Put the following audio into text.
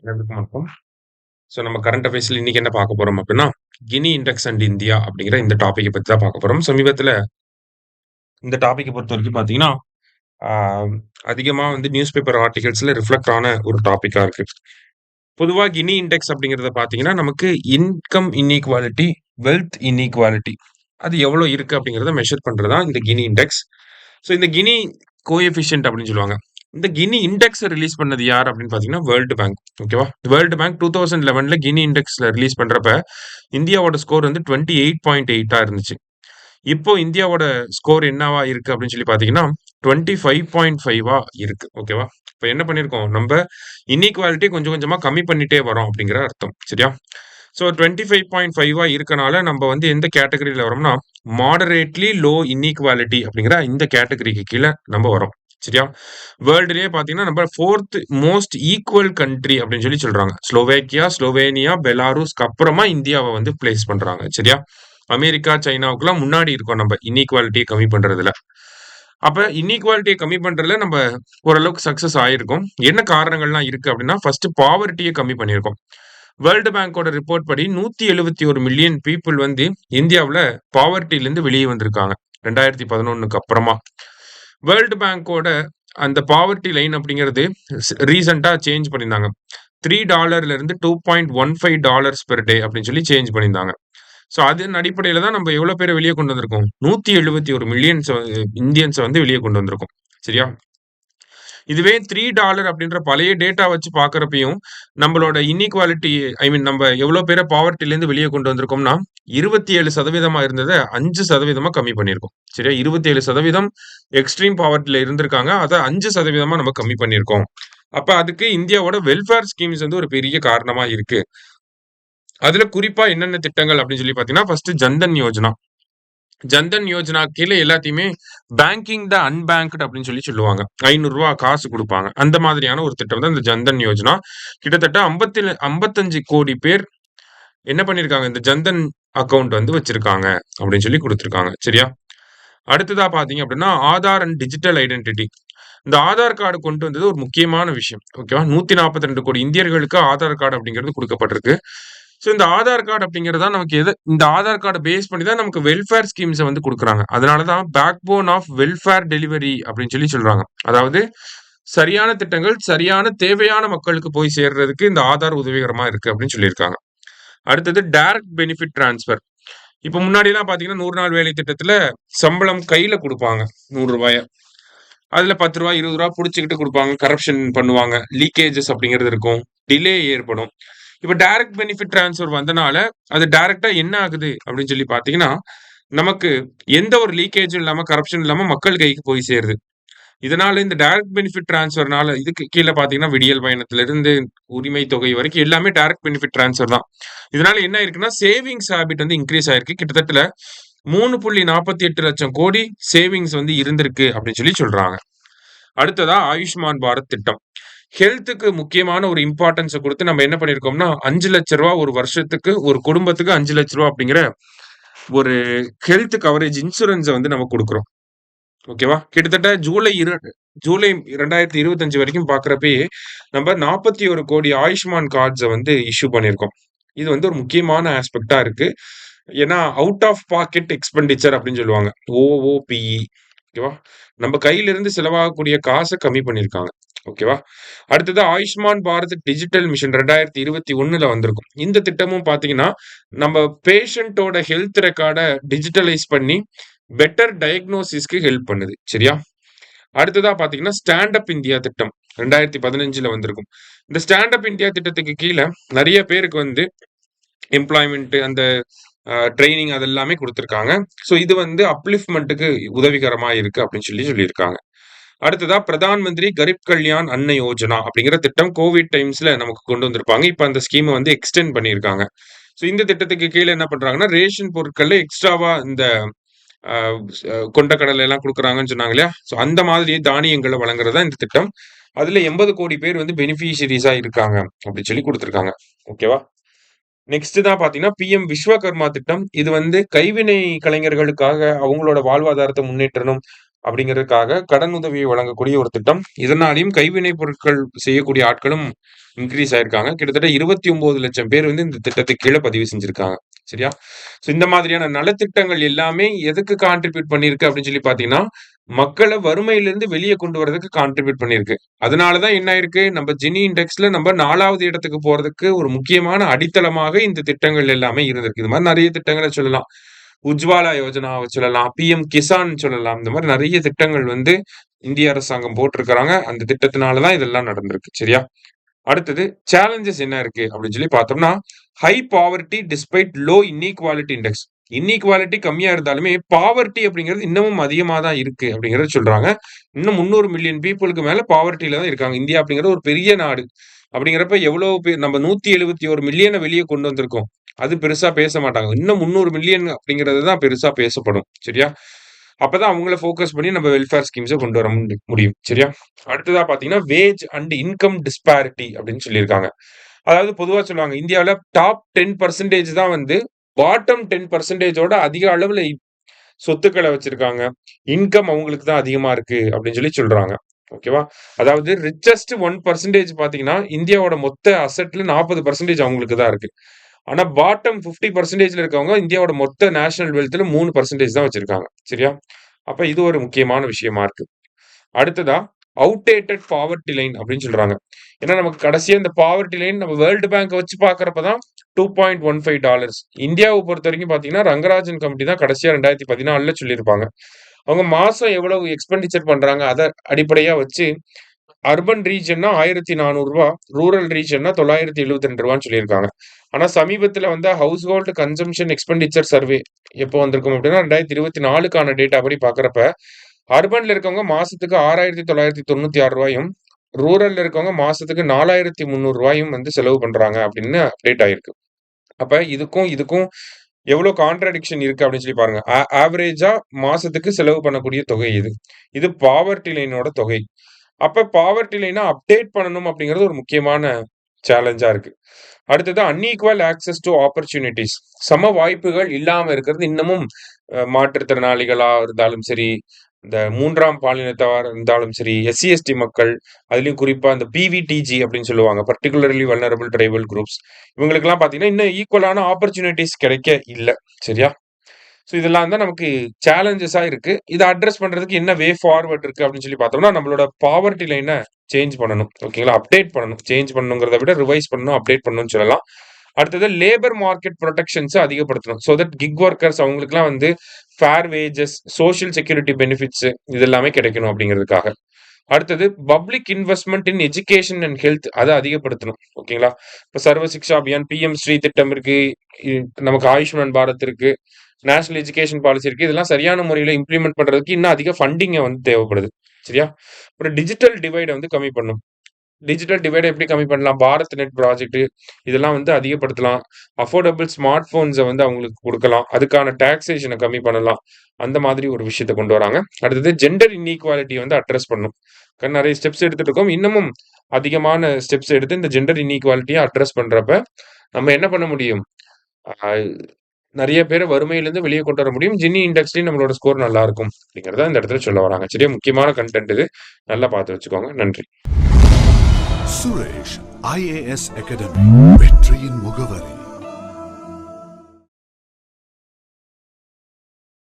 எல்லாருக்கும் வணக்கம். நம்ம கரண்ட் அஃபேர்ஸ்ல இன்னைக்கு என்ன பார்க்க போறோம் அப்படின்னா, கினி இண்டெக்ஸ் அண்ட் இந்தியா அப்படிங்கிற இந்த டாபிக்க பத்தி தான் பார்க்க போறோம். சமீபத்தில இந்த டாபிக்க பொறுத்தவரைக்கும் பார்த்தீங்கன்னா, ஆ அதிகமா வந்து நியூஸ் பேப்பர் ஆர்டிகிள்ஸ்ல ரிஃப்ளெக்ட் ஆன ஒரு டாபிக்கா இருக்கு. பொதுவா கினி இண்டெக்ஸ் அப்படிங்கிறத பார்த்தீங்கன்னா, நமக்கு இன்கம் இன்இக்வாலிட்டி, வெல்த் இன்இக்வாலிட்டி அது எவ்வளோ இருக்கு அப்படிங்கிறத மெஷர் பண்றது தான் இந்த கினி இண்டெக்ஸ். இந்த கினி கோஎஃபிஷியன்ட் அப்படின்னு சொல்லுவாங்க. இந்த கினி இண்டெக்ஸ் ரிலீஸ் பண்ணது யார் அப்படின்னு பார்த்தீங்கன்னா, வேர்ல்டு பேங்க். ஓகேவா? வேர்ல்டு பேங்க் 2011ல கினி இண்டெக்ஸ்ல ரிலீஸ் பண்றப்ப, இந்தியாவோட ஸ்கோர் வந்து 28.8 இருந்துச்சு. இப்போ இந்தியாவோட ஸ்கோர் என்னவா இருக்கு அப்படின்னு சொல்லி பார்த்தீங்கன்னா, 25.5 இருக்கு. ஓகேவா? இப்ப என்ன பண்ணியிருக்கோம், நம்ப இன்இக்வாலிட்டி கொஞ்சம் கொஞ்சமா கம்மி பண்ணிட்டே வரோம் அப்படிங்கிற அர்த்தம். சரியா? 25.5 இருக்கனால நம்ப வந்து எந்த கேட்டகரில வரோம்னா, மாடரேட்லி லோ இன்இக்வாலிட்டி அப்படிங்கிற இந்த கேட்டகரிக்கு கீழ நம்ப வரோம். சரியா? வேர்ல்டுலயே பார்த்தீங்கன்னா, நம்ப 4த் மோஸ்ட் ஈக்குவல் கண்ட்ரி அப்படின்னு சொல்லி சொல்றாங்க. ஸ்லோவேக்கியா, ஸ்லோவேனியா, பெலாருஸ்க்கு அப்புறமா இந்தியாவ வந்து பிளேஸ் பண்றாங்க. சரியா? அமெரிக்கா, சைனாவுக்குலாம் முன்னாடி இருக்கோம் நம்ப இன்இக்வாலிட்டிய கம்மி பண்றதுல. அப்ப இன்இக்வாலிட்டிய கம்மி பண்றதுல நம்ப ஓரளவுக்கு சக்சஸ் ஆயிருக்கோம். என்ன காரணங்கள்லாம் இருக்கு அப்படின்னா, ஃபர்ஸ்ட் பாவர்ட்டிய கம்மி பண்ணியிருக்கோம். வேர்ல்டு பேங்கோட ரிப்போர்ட் படி 171 மில்லியன் பீப்பிள் வந்து இந்தியாவுல பாவர்ட்டிலிருந்து வெளியே வந்திருக்காங்க. 2011க்கு அப்புறமா. வேர்ல்டு பேங்கோட அந்த பாவர்ட்டி லைன் அப்படிங்கிறது ரீசென்ட்டா சேஞ்ச் பண்ணியிருந்தாங்க. $3 இருந்து $2.15 பெர் டே அப்படின்னு சொல்லி சேஞ்ச் பண்ணியிருந்தாங்க. அதன் அடிப்படையில தான் நம்ம எவ்வளோ பேர வெளிய கொண்டு வந்திருக்கோம். 171 மில்லியன்ஸ் இந்தியன்ஸ வந்து வெளிய கொண்டு வந்திருக்கோம். சரியா? இதுவே $3 அப்படின்ற பழைய டேட்டா வச்சு பார்க்கிறப்பயும், நம்மளோட இன்இக்வாலிட்டி ஐ மீன் நம்ம எவ்வளோ பேர பாவர்ட்டிலேருந்து வெளிய கொண்டு வந்திருக்கோம்னா, 27% இருந்தத 5% கம்மி பண்ணியிருக்கோம். சரியா? 27% எக்ஸ்ட்ரீம் பாவர்ட்டில இருந்திருக்காங்க. அத 5% நம்ம கம்மி பண்ணியிருக்கோம். அப்ப அதுக்கு இந்தியாவோட வெல்ஃபேர் ஸ்கீம்ஸ் வந்து ஒரு பெரிய காரணமா இருக்கு. அதுல குறிப்பா என்னென்ன திட்டங்கள் அப்படின்னு சொல்லி பார்த்தீங்கன்னா, ஃபர்ஸ்ட் ஜன்தன் யோஜனா. ஜன்தன் யோஜனா கீழ எல்லாத்தையுமே பேங்கிங் த அன்பேங்க்டு அப்படின்னு சொல்லி சொல்லுவாங்க. ரூ. 500 காசு குடுப்பாங்க. அந்த மாதிரியான ஒரு திட்டம் தான் இந்த ஜன்தன் யோஜனா. கிட்டத்தட்ட 55 கோடி பேர் என்ன பண்ணியிருக்காங்க, இந்த ஜன்தன் அக்கவுண்ட் வந்து வச்சிருக்காங்க அப்படின்னு சொல்லி குடுத்துருக்காங்க. சரியா? அடுத்ததா பார்த்தீங்க அப்படின்னா, ஆதார் அண்ட் டிஜிட்டல் ஐடென்டிட்டி. இந்த ஆதார் கார்டு கொண்டு வந்தது ஒரு முக்கியமான விஷயம். ஓகேவா? 142 கோடி இந்தியர்களுக்கு ஆதார் கார்டு அப்படிங்கிறது குடுக்கப்பட்டிருக்கு. இந்த ஆதார் கார்டு அப்படிங்கிறது தான் நமக்கு இந்த ஆதார் கார்ட பேஸ் பண்ணி தான் நமக்கு வெல்ஃபேர் ஸ்கீம்ஸ வந்து குடுக்குறாங்க. அதனால தான் backbone of welfare delivery அப்படின்னு சொல்லி சொல்றாங்க. அதாவது சரியான திட்டங்கள், சரியான தேவையான மக்களுக்கு போய் சேர்றதுக்கு இந்த ஆதார் உதவிகரமா இருக்கு அப்படின்னு சொல்லியிருக்காங்க. அடுத்தது டைரக்ட் பெனிஃபிட் டிரான்ஸ்ஃபர். இப்ப முன்னாடிலாம் பார்த்தீங்கன்னா, 100 நாள் வேலை திட்டத்துல சம்பளம் கையில குடுப்பாங்க. ரூ. 100. அதுல ரூ. 10 ரூ. 20 புடிச்சுக்கிட்டு குடுப்பாங்க. கரப்ஷன் பண்ணுவாங்க. லீக்கேஜஸ் அப்படிங்கிறது இருக்கும். டிலே ஏற்படும். இப்ப டைரக்ட் பெனிஃபிட் டிரான்ஸ்ஃபர் வந்தனால, அது டைரக்ட்டா என்ன ஆகுது அப்படின்னு சொல்லி பார்த்தீங்கன்னா, நமக்கு எந்த ஒரு லீக்கேஜும் இல்லாம, கரப்ஷன் இல்லாம மக்கள் கைக்கு போய் சேருது. இதனால இந்த டைரக்ட் பெனிஃபிட் டிரான்ஸ்ஃபர்னால இதுக்கு கீழ பார்த்தீங்கன்னா, விடியல் பயணத்திலிருந்து உரிமை தொகை வரைக்கும் எல்லாமே டைரக்ட் பெனிஃபிட் டிரான்ஸ்ஃபர் தான். இதனால என்ன ஆயிருக்குன்னா, சேவிங்ஸ் ஹேபிட் வந்து இன்கிரீஸ் ஆயிருக்கு. கிட்டத்தட்ட 3.48 லட்சம் கோடி சேவிங்ஸ் வந்து இருந்திருக்கு அப்படின்னு சொல்லி சொல்றாங்க. அடுத்ததா ஆயுஷ்மான் பாரத் திட்டம். ஹெல்த்துக்கு முக்கியமான ஒரு இம்பார்ட்டன்ஸ குடுத்து நம்ம என்ன பண்ணியிருக்கோம்னா, ரூ. 5,00,000 ஒரு வருஷத்துக்கு ஒரு குடும்பத்துக்கு ரூ. 5,00,000 அப்படிங்கிற ஒரு ஹெல்த் கவரேஜ் இன்சூரன்ஸ வந்து நம்ம குடுக்குறோம். ஓகேவா? கிட்டத்தட்ட ஜூலை 2025 வரைக்கும் பார்க்கிறப்பயே, நம்ம 41 கோடி ஆயுஷ்மான் கார்ட்ஸ வந்து இஷ்யூ பண்ணியிருக்கோம். இது வந்து ஒரு முக்கியமான ஆஸ்பெக்ட்டா இருக்கு. ஏன்னா, அவுட் ஆஃப் பாக்கெட் எக்ஸ்பெண்டிச்சர் அப்படின்னு சொல்லுவாங்க. ஓஓபிஇ. ஓகேவா? நம்ம கையிலிருந்து செலவாகக்கூடிய காச கம்மி பண்ணியிருக்காங்க. ஓகேவா? அடுத்தது ஆயுஷ்மான் பாரத் டிஜிட்டல் மிஷன் 2021ல வந்திருக்கும். இந்த திட்டமும் பார்த்தீங்கன்னா, நம்ம பேஷண்டோட ஹெல்த் ரெக்கார்ட டிஜிட்டலைஸ் பண்ணி பெட்டர் டயக்னோசிஸ்க்கு ஹெல்ப் பண்ணுது. சரியா? அடுத்ததா பார்த்தீங்கன்னா, ஸ்டாண்ட் அப் இந்தியா திட்டம் 2015ல வந்திருக்கும். இந்த ஸ்டாண்ட் அப் இந்தியா திட்டத்துக்கு கீழ நெறைய பேருக்கு வந்து எம்ப்ளாய்மென்ட் அந்த ட்ரெய்னிங் அது எல்லாமே குடுத்துருக்காங்க. இது வந்து அப்லிஃப்ட்மென்ட்க்கு உதவிகரமா இருக்கு அப்படின்னு சொல்லியிருக்காங்க. அடுத்ததா பிரதான் மந்திரி கரிப் கல்யாண் அன்ன யோஜனா அப்படிங்கிற திட்டம் கோவிட் டைம்ஸ்ல நமக்கு கொண்டு வந்திருப்பாங்க. இப்ப அந்த ஸ்கீம வந்து எக்ஸ்டெண்ட் பண்ணியிருக்காங்க. இந்த திட்டத்துக்கு கீழ என்ன பண்றாங்கன்னா, ரேஷன் பொருட்கள்ல எக்ஸ்ட்ராவா இந்த அ கொண்டைக்கடலை எல்லாம் குடுக்குறாங்கன்னு சொன்னாங்க இல்லையா? அந்த மாதிரி தானியங்கள வழங்குறது தான் இந்த திட்டம். அதுல 80 கோடி பேர் வந்து பெனிஃபிஷியரீஸா இருக்காங்க அப்படின்னு சொல்லி குடுத்துருக்காங்க. ஓகேவா? நெக்ஸ்ட் தான் பார்த்தீங்கன்னா, பிஎம் விஸ்வகர்மா திட்டம். இது வந்து கைவினை கலைஞர்களுக்காக அவங்களோட வாழ்வாதாரத்த முன்னேற்றணும் அப்படிங்கிறதுக்காக கடன் உதவியை வழங்கக்கூடிய ஒரு திட்டம். இதனாலேயும் கைவினைப் பொருட்கள் செய்யக்கூடிய ஆட்களும் இன்கிரீஸ் ஆயிருக்காங்க. கிட்டத்தட்ட 29,00,000 பேர் வந்து இந்த திட்டத்துக்கு கீழ பதிவு செஞ்சிருக்காங்க. சரியா? ஸோ இந்த மாதிரியான நலத்திட்டங்கள் எல்லாமே எதுக்கு கான்ட்ரிபியூட் பண்ணியிருக்கு அப்படின்னு சொல்லி பார்த்தீங்கன்னா, மக்கள வறுமையிலிருந்து வெளிய கொண்டு வரதுக்கு கான்ட்ரிபியூட் பண்ணியிருக்கு. அதனால தான் என்ன ஆயிருக்கு, நம்ம ஜினி இண்டெக்ஸ்ல நம்ம 4வது இடத்துக்கு போறதுக்கு ஒரு முக்கியமான அடித்தளமாக இந்த திட்டங்கள் எல்லாமே இருந்திருக்கு. இது மாரி நெறைய திட்டங்கள சொல்லலாம். உஜ்வாலா யோஜனாவ சொல்லலாம். பிஎம் கிசான் சொல்லலாம். இந்த மாரி நெறைய திட்டங்கள் வந்து இந்திய அரசாங்கம் போட்டிருக்காங்க. அந்த திட்டத்தினால தான் இதெல்லாம் நடந்திருக்கு. சரியா? அடுத்தது சேலஞ்சஸ் என்ன இருக்கு அப்படின்னு சொல்லி பார்த்தோம்னா, high poverty despite low inequality index. Inequality கம்மியா இருந்தாலுமே, பாவர்ட்டி அப்படிங்கிறது இன்னமும் அதிகமா தான் இருக்கு அப்படிங்கிறத சொல்றாங்க. இன்னும் 300 மில்லியன் பீப்பிளுக்கு மேல பாவர்ட்டில தான் இருக்காங்க. இந்தியா அப்படிங்கிறது ஒரு பெரிய நாடு. அப்படிங்கிறப்ப எவ்வளவு பேர் நம்ம 171 மில்லியன வெளிய கொண்டு வந்திருக்கோம். அது பெருசா பேச மாட்டாங்க. இன்னும் 300 மில்லியன் அப்படிங்கிறது தான் பெருசா பேசப்படும். சரியா? அப்பதான் அவங்கள ஃபோக்கஸ் பண்ணி நம்ம வெல்ஃபேர் ஸ்கீம்ஸ கொண்டு வர முடியும். சரியா? அடுத்ததா பார்த்தீங்கன்னா, வேஜ் அண்ட் இன்கம் டிஸ்பாரிட்டி அப்படின்னு சொல்லியிருக்காங்க. அதாவது பொதுவா சொல்லுவாங்க, இந்தியாவுல டாப் 10% தான் வந்து பாட்டம் 10%ஓட அதிக அளவுல சொத்துக்கள வச்சிருக்காங்க. இன்கம் அவங்களுக்கு தான் அதிகமா இருக்கு அப்படின்னு சொல்லி சொல்றாங்க. ஓகேவா? அதாவது ரிச்சஸ்ட் 1% பார்த்தீங்கன்னா, இந்தியாவோட மொத்த அசெட்ல 40% அவங்களுக்கு தான் இருக்கு. ஆனா பாட்டம் 50%ல இருக்கவங்க இந்தியாவோட மொத்த நேஷனல் வெல்த்ல 3% தான் வச்சிருக்காங்க. சரியா? அப்ப இது ஒரு முக்கியமான விஷயமா இருக்கு. அடுத்ததா அவுட்டேட்டட் பாவர்ட்டி லைன் அப்படின்னு சொல்றாங்க. ஏன்னா நமக்கு கடைசியா இந்த பாவர்ட்டி லைன் நம்ம வேர்ல்டு பேங்க் வச்சு பார்க்கறப்ப தான் $2.15. இந்தியாவை பொறுத்தவரைக்கும் பார்த்தீங்கன்னா, ரங்கராஜன் கமிட்டி தான் கடைசியா 2014ல சொல்லியிருப்பாங்க. அவங்க மாசம் எவ்வளவு எக்ஸ்பெண்டிச்சர் பண்றாங்க, அத அடிப்படையா வச்சு அர்பன் ரீஜியன்னா ரூ. 1,400, ரூரல் ரீஜியன்னா ரூ. 972ன்னு சொல்லியிருக்காங்க. ஆனா சமீபத்தில வந்த house hold consumption expenditure survey எப்போ வந்திருக்கும் அப்படின்னா, 2024க்கான டேட்டா படி பார்க்கறப்ப, அர்பன்ல இருக்கவங்க மாசத்துக்கு ரூ. 6,996யும், ரூரல்ல இருக்கவங்க மாசத்துக்கு ரூ. 4,300 வந்து செலவு பண்றாங்க அப்படின்னு அப்டேட் ஆயிருக்கு. அப்ப இதுக்கும் எவ்வளோ கான்ட்ராடிக்ஷன் இருக்கு அப்படின்னு சொல்லி பாருங்க. ஆவரேஜா மாசத்துக்கு செலவு பண்ணக்கூடிய தொகை இது. இது பாவர்ட்டி லைனோட தொகை. அப்ப பாவர்ட்டி லைன அப்டேட் பண்ணணும் அப்படிங்கிறது ஒரு முக்கியமான சேலஞ்சா இருக்கு. அடுத்தது அன்ஈக்குவல் ஆக்சஸ் டூ ஆப்பர்ச்சுனிட்டீஸ். சம வாய்ப்புகள் இல்லாம இருக்கிறது இன்னமும் மாற்றுத்திறனாளிகளா இருந்தாலும் சரி, இந்த 3ஆம் பாலினத்தவரா இருந்தாலும் சரி, எஸ்சி, எஸ்டி மக்கள், அதிலயும் குறிப்பா இந்த பிவிடிஜி அப்படின்னு சொல்லுவாங்க. Particularly vulnerable tribal groups. இவங்களுக்கெல்லாம் பார்த்தீங்கன்னா, இன்னும் ஈக்குவலான ஆப்பர்ச்சுனிட்டீஸ் கிடைக்க இல்ல. சரியா? ஸோ இதெல்லாம் தான் நமக்கு சேலஞ்சஸா இருக்கு. இத அட்ரஸ் பண்றதுக்கு என்ன வே ஃபார்வர்ட் இருக்கு அப்படின்னு சொல்லி பார்த்தோம்னா, நம்மளோட பாவர்ட்டி லைன சேஞ்ச் பண்ணணும். ஓகேங்களா? அப்டேட் பண்ணணும். சேஞ்ச் பண்ணணுங்கிறத விட ரிவைஸ் பண்ணணும், அப்டேட் பண்ணணும்னு சொல்லலாம். அடுத்தது லேபர் மார்க்கெட் புரொடெக்ஷன்ஸ அதிகப்படுத்தணும். சோ தட் கிக் வொர்க்கர்ஸ் அவங்களுக்கெல்லாம் வந்து fair wages, social security benefits இது எல்லாமே கிடைக்கணும் அப்படிங்கிறதுக்காக. அடுத்தது public investment in education and health அத அதிகப்படுத்தணும். ஓகேங்களா? இப்ப சர்வ சிக்ஷா அபியான், பிஎம் ஸ்ரீ திட்டம் இருக்கு. நமக்கு ஆயுஷ்மான் பாரத் இருக்கு. நேஷனல் எஜுகேஷன் பாலிசி இருக்கு. இதெல்லாம் சரியான முறையில இம்ப்ளிமெண்ட் பண்றதுக்கு இன்னும் அதிக ஃபண்டிங் வந்து தேவைப்படுது. சரியா? அப்புறம் டிஜிட்டல் டிவைட வந்து கம்மி பண்ணணும். டிஜிட்டல் டிவைட எப்படி கம்மி பண்ணலாம்? பாரத் நெட் ப்ராஜெக்ட் இதெல்லாம் வந்து அதிகப்படுத்தலாம். அஃபோர்டபிள் ஸ்மார்ட் போன்ஸ வந்து அவங்களுக்கு குடுக்கலாம். அதுக்கான டாக்ஸேஷன கம்மி பண்ணலாம். அந்த மாதிரி ஒரு விஷயத்த கொண்டு வராங்க. அடுத்தது ஜெண்டர் இன்இக்வாலிட்டிய வந்து அட்ரஸ் பண்ணணும். நெறைய ஸ்டெப்ஸ் எடுத்துட்டு இருக்கோம். இன்னமும் அதிகமான ஸ்டெப்ஸ் எடுத்து இந்த ஜெண்டர் இன்இக்வாலிட்டிய அட்ரஸ் பண்றப்ப, நம்ம என்ன பண்ண முடியும்? அ நெறைய பேர வறுமையிலிருந்து வெளிய கொண்டு வர முடியும். ஜின்னி இண்டெக்ஸ்லயும் நம்மளோட ஸ்கோர் நல்லா இருக்கும். அப்படிங்கிறத இந்த இடத்துல சொல்ல வராங்க. சரியா? முக்கியமான கன்டென்ட் இது. நல்லா பார்த்து வச்சுக்கோங்க. நன்றி. சுரேஷ் IAS அகாடமி வெற்றியின் முகவரி.